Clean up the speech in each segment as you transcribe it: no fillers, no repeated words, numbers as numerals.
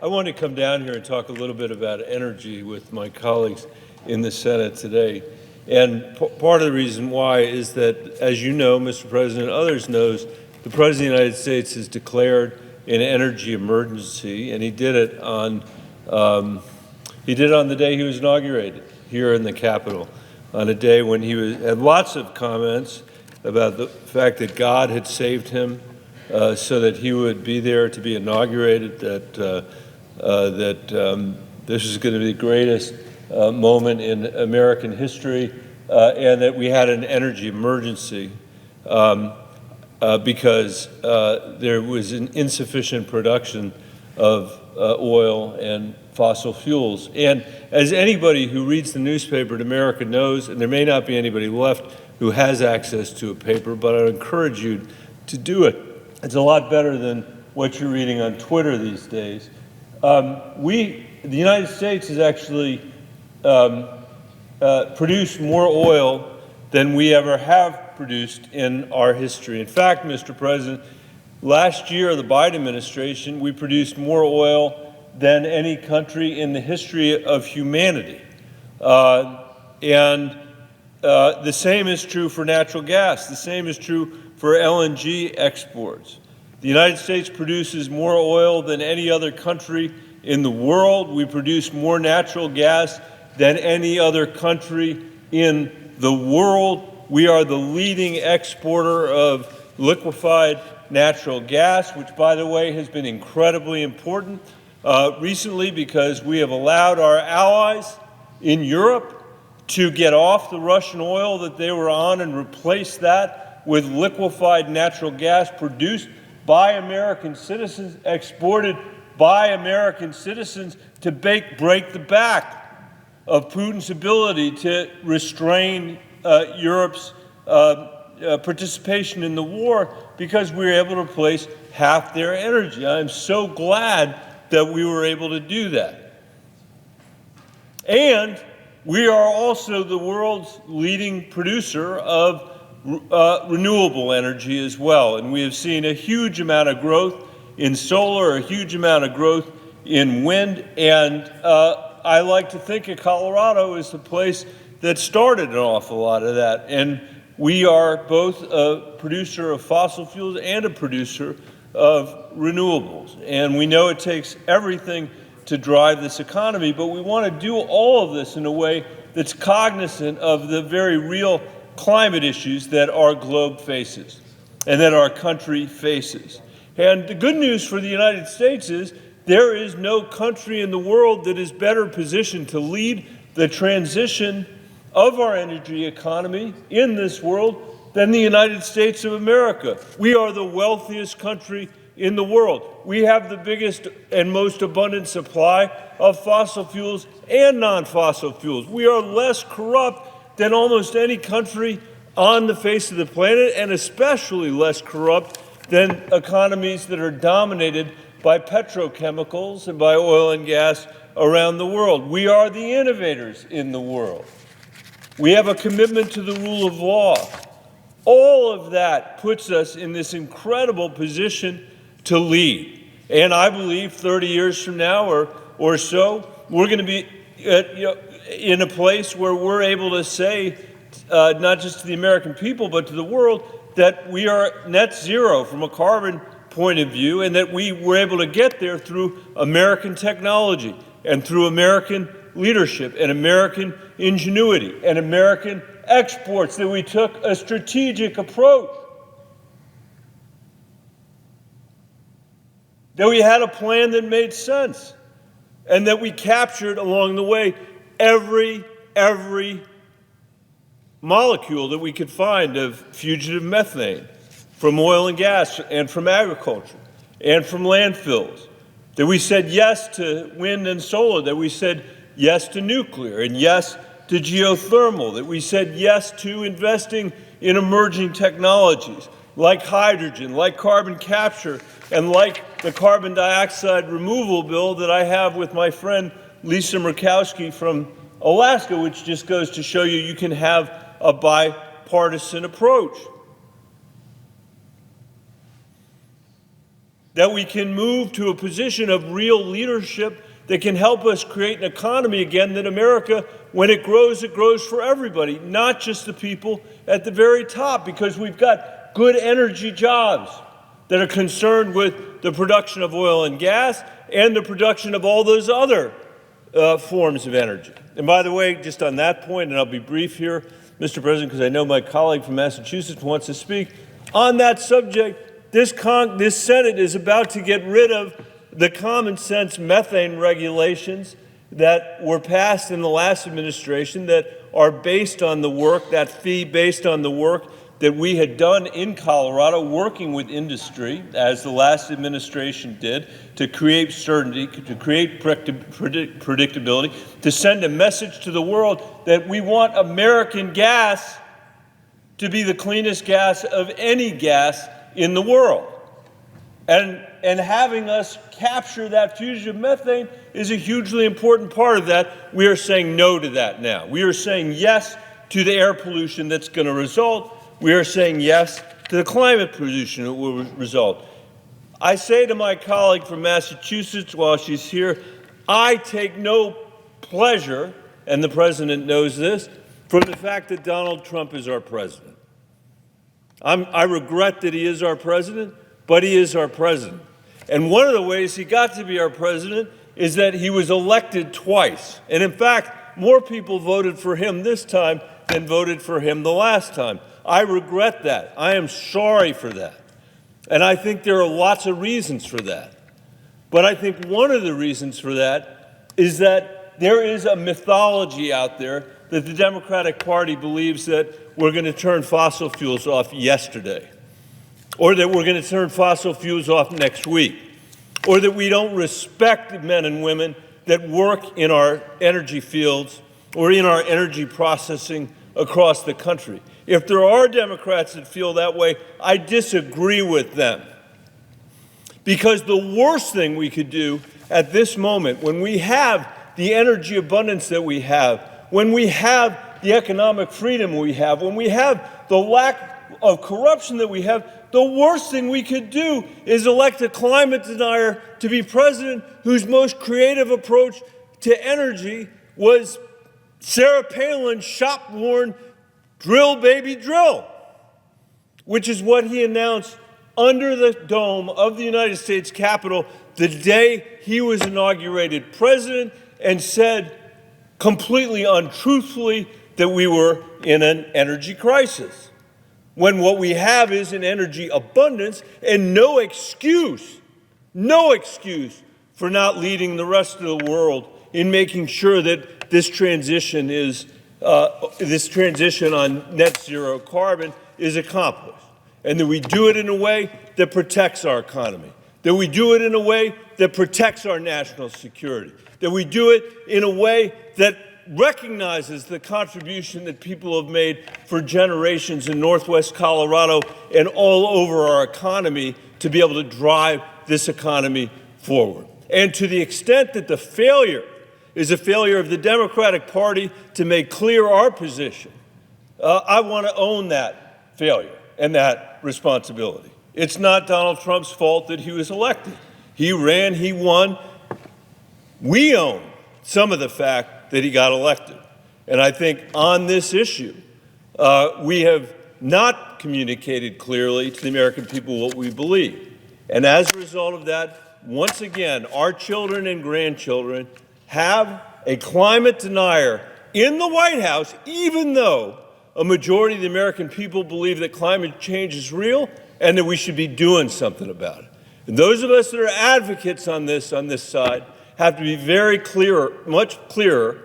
I want to come down here and talk a little bit about energy with my colleagues in the Senate today. And part of the reason why is that, as you know, Mr. President, others knows, the President of the United States has declared an energy emergency, and he did it on the day he was inaugurated here in the Capitol, on a day when he had lots of comments about the fact that God had saved him so that he would be there to be inaugurated, that this is going to be the greatest moment in American history, and that we had an energy emergency because there was an insufficient production of oil and fossil fuels. And as anybody who reads the newspaper in America knows, and there may not be anybody left who has access to a paper, but I encourage you to do it. It's a lot better than what you're reading on Twitter these days. The United States has actually produced more oil than we ever have produced in our history. In fact, Mr. President, last year, the Biden administration, we produced more oil than any country in the history of humanity. And the same is true for natural gas. The same is true for LNG exports. The United States produces more oil than any other country in the world. We produce more natural gas than any other country in the world. We are the leading exporter of liquefied natural gas, which, by the way, has been incredibly important recently because we have allowed our allies in Europe to get off the Russian oil that they were on and replace that with liquefied natural gas produced by American citizens, exported by American citizens to break the back of Putin's ability to restrain Europe's participation in the war, because we were able to replace half their energy. I'm so glad that we were able to do that. And we are also the world's leading producer of renewable energy as well. And we have seen a huge amount of growth in solar, a huge amount of growth in wind. And I like to think of Colorado as the place that started an awful lot of that. And we are both a producer of fossil fuels and a producer of renewables. And we know it takes everything to drive this economy, but we want to do all of this in a way that's cognizant of the very real climate issues that our globe faces and that our country faces. And the good news for the United States is there is no country in the world that is better positioned to lead the transition of our energy economy in this world than the United States of America. We are the wealthiest country in the world. We have the biggest and most abundant supply of fossil fuels and non-fossil fuels. We are less corrupt than almost any country on the face of the planet, and especially less corrupt than economies that are dominated by petrochemicals and by oil and gas around the world. We are the innovators in the world. We have a commitment to the rule of law. All of that puts us in this incredible position to lead. And I believe 30 years from now or so, we're going to be in a place where we're able to say, not just to the American people, but to the world, that we are net zero from a carbon point of view, and that we were able to get there through American technology and through American leadership and American ingenuity and American exports, that we took a strategic approach, that we had a plan that made sense, and that we captured along the way every molecule that we could find of fugitive methane from oil and gas and from agriculture and from landfills, that we said yes to wind and solar, that we said yes to nuclear and yes to geothermal, that we said yes to investing in emerging technologies like hydrogen, like carbon capture, and like the carbon dioxide removal bill that I have with my friend Lisa Murkowski from Alaska, which just goes to show you can have a bipartisan approach. that we can move to a position of real leadership that can help us create an economy again, that America, when it grows for everybody, not just the people at the very top, because we've got good energy jobs that are concerned with the production of oil and gas and the production of all those other forms of energy. And by the way, just on that point, and I'll be brief here, Mr. President, because I know my colleague from Massachusetts wants to speak, on that subject, this Senate is about to get rid of the common sense methane regulations that were passed in the last administration that are based on the work, that fee based on the work that we had done in Colorado, working with industry, as the last administration did, to create certainty, to create predictability, to send a message to the world that we want American gas to be the cleanest gas of any gas in the world. And having us capture that fugitive methane is a hugely important part of that. We are saying no to that now. We are saying yes to the air pollution that's going to result. We are saying yes to the climate pollution that will result. I say to my colleague from Massachusetts while she's here, I take no pleasure, and the President knows this, from the fact that Donald Trump is our president. I regret that he is our president, but he is our president. And one of the ways he got to be our president is that he was elected twice. And in fact, more people voted for him this time than voted for him the last time. I regret that. I am sorry for that. And I think there are lots of reasons for that. But I think one of the reasons for that is that there is a mythology out there that the Democratic Party believes that we're going to turn fossil fuels off yesterday, or that we're going to turn fossil fuels off next week, or that we don't respect the men and women that work in our energy fields or in our energy processing across the country. If there are Democrats that feel that way, I disagree with them. Because the worst thing we could do at this moment, when we have the energy abundance that we have, when we have the economic freedom we have, when we have the lack of corruption that we have, the worst thing we could do is elect a climate denier to be president whose most creative approach to energy was Sarah Palin's shop-worn drill, baby, drill, which is what he announced under the dome of the United States Capitol the day he was inaugurated president, and said completely untruthfully that we were in an energy crisis, when what we have is an energy abundance and no excuse for not leading the rest of the world in making sure that this transition on net zero carbon is accomplished, and that we do it in a way that protects our economy, that we do it in a way that protects our national security, that we do it in a way that recognizes the contribution that people have made for generations in Northwest Colorado and all over our economy to be able to drive this economy forward. And to the extent that the failure is a failure of the Democratic Party to make clear our position, I want to own that failure and that responsibility. It's not Donald Trump's fault that he was elected. He ran, he won. We own some of the fact that he got elected. And I think on this issue, we have not communicated clearly to the American people what we believe. And as a result of that, once again, our children and grandchildren have a climate denier in the White House, even though a majority of the American people believe that climate change is real and that we should be doing something about it. And those of us that are advocates on this side have to be very clear, much clearer.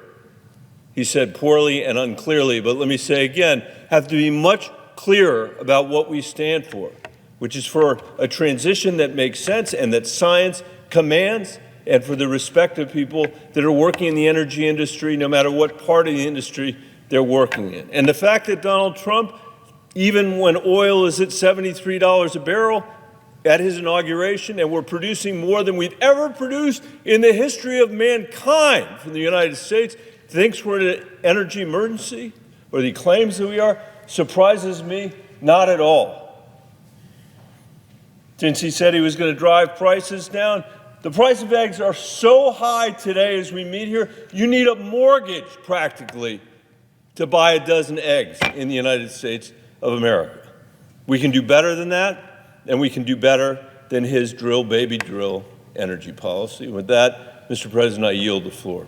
He said poorly and unclearly, but let me say again, have to be much clearer about what we stand for, which is for a transition that makes sense and that science commands, and for the respect of people that are working in the energy industry, no matter what part of the industry they're working in. And the fact that Donald Trump, even when oil is at $73 a barrel at his inauguration, and we're producing more than we've ever produced in the history of mankind from the United States, thinks we're in an energy emergency, or he claims that we are, surprises me not at all. since he said he was going to drive prices down. The price of eggs are so high today as we meet here, you need a mortgage practically to buy a dozen eggs in the United States of America. We can do better than that, and we can do better than his drill, baby, drill energy policy. With that, Mr. President, I yield the floor.